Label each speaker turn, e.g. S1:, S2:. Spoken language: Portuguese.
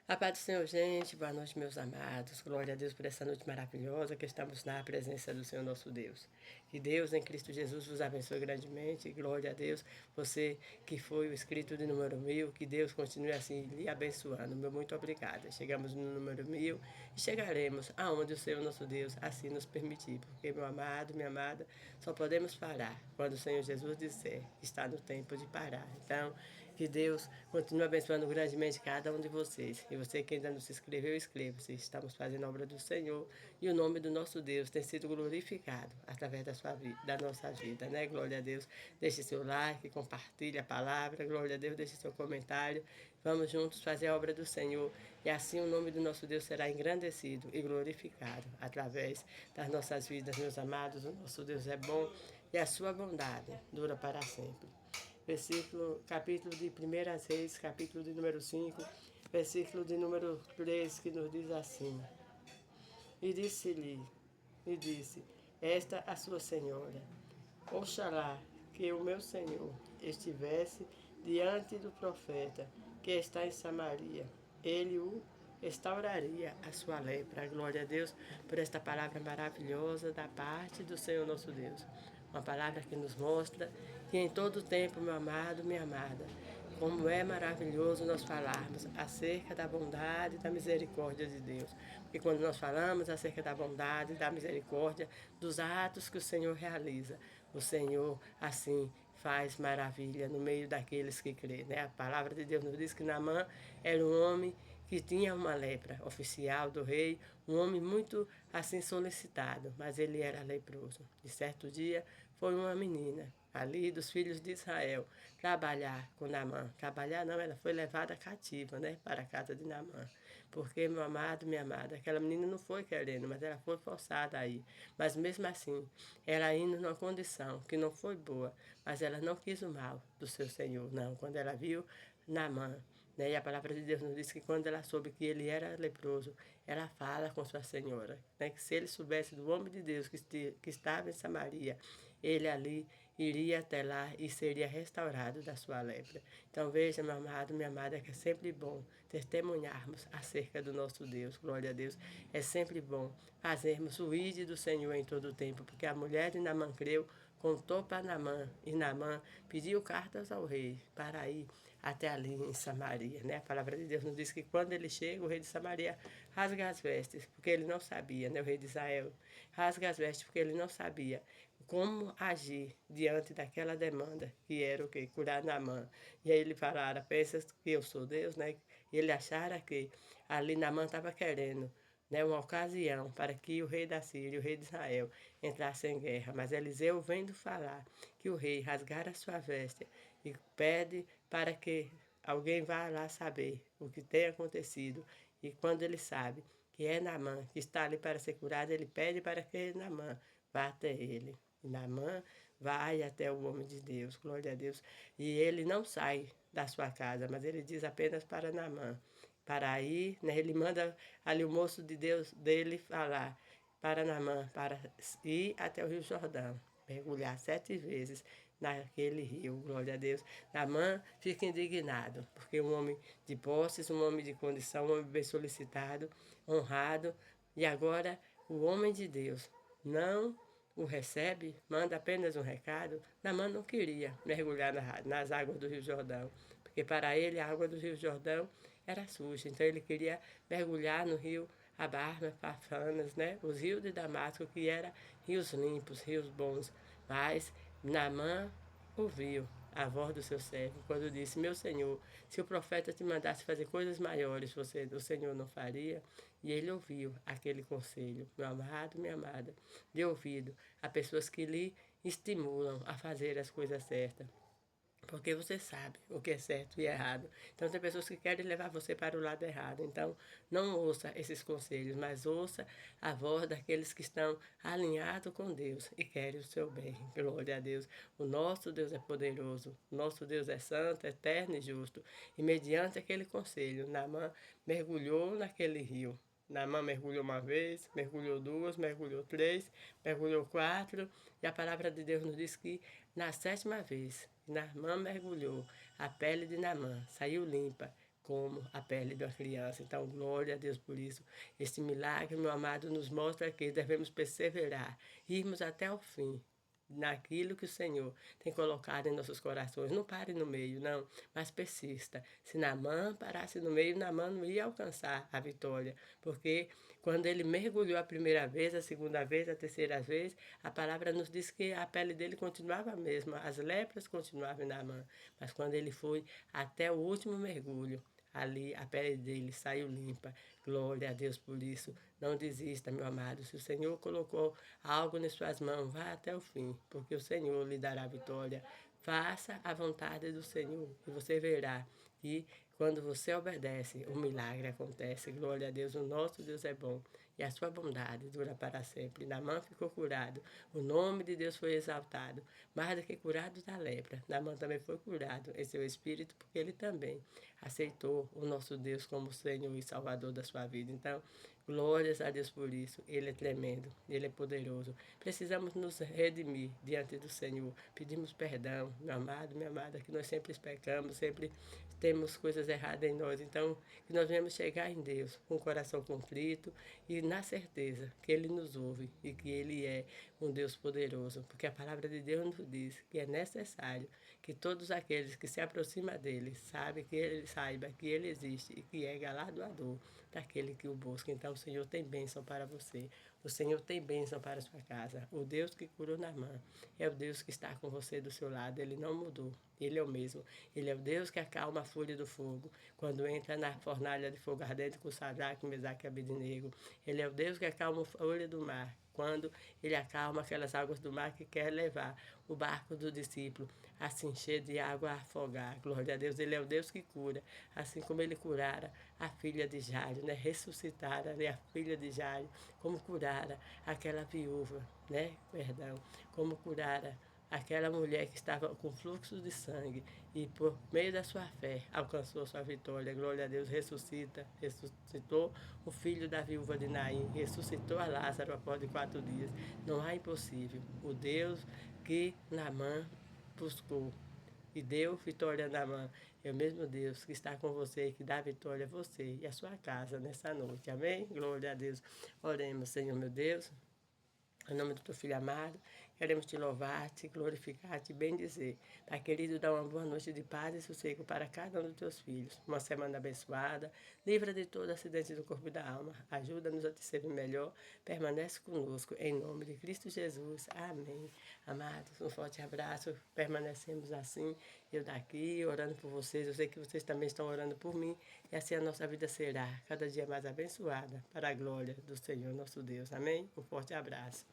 S1: A paz do Senhor, gente. Boa noite, meus amados. Glória a Deus por essa noite maravilhosa que estamos na presença do Senhor nosso Deus. Que Deus, em Cristo Jesus, vos abençoe grandemente. Glória a Deus. Você que foi o inscrito de número 1000, que Deus continue assim lhe abençoando. Meu muito obrigada. Chegamos no número 1000 e chegaremos aonde o Senhor nosso Deus assim nos permitir. Porque, meu amado, minha amada, só podemos parar quando o Senhor Jesus disser que está no tempo de parar. Então, que Deus continue abençoando grandemente cada um de vocês. E você que ainda não se inscreveu, inscreva-se. Estamos fazendo a obra do Senhor e o nome do nosso Deus tem sido glorificado através da nossa vida, né? Glória a Deus. Deixe seu like, compartilhe a palavra. Glória a Deus, deixe seu comentário. Vamos juntos fazer a obra do Senhor e assim o nome do nosso Deus será engrandecido e glorificado através das nossas vidas, meus amados. O nosso Deus é bom e a sua bondade dura para sempre. Capítulo de 1 Reis, capítulo de número 5, versículo de número 3, que nos diz assim: E disse, esta a sua senhora, oxalá que o meu senhor estivesse diante do profeta que está em Samaria, ele o restauraria a sua lepra. Glória a Deus por esta palavra maravilhosa da parte do Senhor nosso Deus. Uma palavra que nos mostra que em todo tempo, meu amado, minha amada, como é maravilhoso nós falarmos acerca da bondade e da misericórdia de Deus. Porque quando nós falamos acerca da bondade e da misericórdia, dos atos que o Senhor realiza, o Senhor, assim, faz maravilha no meio daqueles que crêem. Né? A palavra de Deus nos diz que Naamã era um homem que tinha uma lepra, oficial do rei, um homem muito assim solicitado, mas ele era leproso. De certo dia, foi uma menina ali dos filhos de Israel trabalhar com Naamã. Trabalhar não, ela foi levada cativa, né, para a casa de Naamã. Porque, meu amado, minha amada, aquela menina não foi querendo, mas ela foi forçada a ir. Mas mesmo assim, ela indo numa condição que não foi boa, mas ela não quis o mal do seu Senhor, não. Quando ela viu Naamã, né? E a palavra de Deus nos diz que quando ela soube que ele era leproso, ela fala com sua senhora, né? Que se ele soubesse do homem de Deus que estava em Samaria, ele ali iria até lá e seria restaurado da sua lepra. Então veja, meu amado, minha amada, que é sempre bom testemunharmos acerca do nosso Deus. Glória a Deus. É sempre bom fazermos o ide do Senhor em todo o tempo, porque a mulher de Naamã creu, contou para Naamã, e Naamã pediu cartas ao rei para ir até ali em Samaria. Né? A palavra de Deus nos diz que quando ele chega, o rei de Samaria rasga as vestes, porque ele não sabia, né? O rei de Israel rasga as vestes, porque ele não sabia como agir diante daquela demanda, que era o que? Curar Naamã. E aí ele falara, pensa que eu sou Deus, né? E ele achara que ali Naamã estava querendo, né, uma ocasião para que o rei da Síria, o rei de Israel, entrasse em guerra. Mas Eliseu, vendo falar que o rei rasgara a sua veste e pede para que alguém vá lá saber o que tem acontecido. E quando ele sabe que é Naamã que está ali para ser curado, ele pede para que Naamã vá até ele. E Naamã vai até o homem de Deus, glória a Deus. E ele não sai da sua casa, mas ele diz apenas para Naamã, para ir, né? Ele manda ali o moço de Deus dele falar para Naamã, para ir até o Rio Jordão, mergulhar 7 vezes naquele rio, glória a Deus. Naamã fica indignado, porque um homem de posses, um homem de condição, um homem bem solicitado, honrado, e agora o homem de Deus não o recebe, manda apenas um recado. Naamã não queria mergulhar nas águas do Rio Jordão, porque para ele a água do Rio Jordão era suja, então ele queria mergulhar no rio Abarma, Pafanas, né? Os rios de Damasco, que eram rios limpos, rios bons. Mas Naamã ouviu a voz do seu servo quando disse: Meu Senhor, se o profeta te mandasse fazer coisas maiores, o Senhor não faria? E ele ouviu aquele conselho. Meu amado, minha amada, dê ouvido a pessoas que lhe estimulam a fazer as coisas certas. Porque você sabe o que é certo e errado. Então tem pessoas que querem levar você para o lado errado. Então não ouça esses conselhos, mas ouça a voz daqueles que estão alinhados com Deus e querem o seu bem. Glória a Deus. O nosso Deus é poderoso. O nosso Deus é santo, eterno e justo. E mediante aquele conselho, Naamã mergulhou naquele rio. Naamã mergulhou uma vez, mergulhou duas, mergulhou três, mergulhou quatro. E a palavra de Deus nos diz que na 7ª vez Naamã mergulhou, a pele de Naamã saiu limpa, como a pele de uma criança. Então, glória a Deus por isso. Este milagre, meu amado, nos mostra que devemos perseverar, irmos até o fim, naquilo que o Senhor tem colocado em nossos corações. Não pare no meio, não, mas persista. Se Naamã parasse no meio, Naamã não ia alcançar a vitória, porque quando ele mergulhou a primeira vez, a segunda vez, a terceira vez, a palavra nos diz que a pele dele continuava a mesma, as lepras continuavam em Naamã, mas quando ele foi até o último mergulho, ali a pele dele saiu limpa. Glória a Deus por isso. Não desista, meu amado. Se o Senhor colocou algo nas suas mãos, vá até o fim, porque o Senhor lhe dará vitória. Faça a vontade do Senhor e você verá que quando você obedece, o milagre acontece. Glória a Deus, o nosso Deus é bom e a sua bondade dura para sempre. Naamã ficou curado, o nome de Deus foi exaltado, mais do que curado da lepra. Naamã também foi curado em seu espírito, porque ele também aceitou o nosso Deus como Senhor e Salvador da sua vida. Então, glórias a Deus por isso. Ele é tremendo, Ele é poderoso. Precisamos nos redimir diante do Senhor. Pedimos perdão, meu amado, minha amada, que nós sempre pecamos, sempre temos coisas erradas em nós. Então, que nós venhamos chegar em Deus com o coração contrito e na certeza que Ele nos ouve e que Ele é um Deus poderoso. Porque a palavra de Deus nos diz que é necessário que todos aqueles que se aproximam dEle saiba que Ele existe e que é galardoador daquele que o busca. Então, o Senhor tem bênção para você. O Senhor tem bênção para a sua casa. O Deus que curou Naamã é o Deus que está com você do seu lado. Ele não mudou. Ele é o mesmo. Ele é o Deus que acalma a fúria do fogo. Quando entra na fornalha de fogo ardente com Sadraque, Mesaque e Abednego. Ele é o Deus que acalma a fúria do mar. Quando ele acalma aquelas águas do mar que quer levar o barco do discípulo a se encher de água a afogar. Glória a Deus, ele é o Deus que cura, assim como ele curara a filha de Jairo, né? Ressuscitara a filha de Jairo, como curara aquela viúva, né? Perdão, como curara aquela mulher que estava com fluxo de sangue e por meio da sua fé alcançou sua vitória. Glória a Deus, ressuscitou o filho da viúva de Naim, ressuscitou a Lázaro após de 4 dias. Não há impossível. O Deus que Naamã buscou e deu vitória a Naamã é o mesmo Deus que está com você e que dá vitória a você e a sua casa nessa noite. Amém? Glória a Deus. Oremos, Senhor meu Deus. Em nome do teu filho amado, queremos te louvar, te glorificar, te bendizer. Pai querido, dá uma boa noite de paz e sossego para cada um dos teus filhos. Uma semana abençoada, livra de todo acidente do corpo e da alma. Ajuda-nos a te servir melhor. Permanece conosco, em nome de Cristo Jesus. Amém. Amados, um forte abraço. Permanecemos assim, eu daqui, orando por vocês. Eu sei que vocês também estão orando por mim. E assim a nossa vida será cada dia mais abençoada, para a glória do Senhor nosso Deus. Amém? Um forte abraço.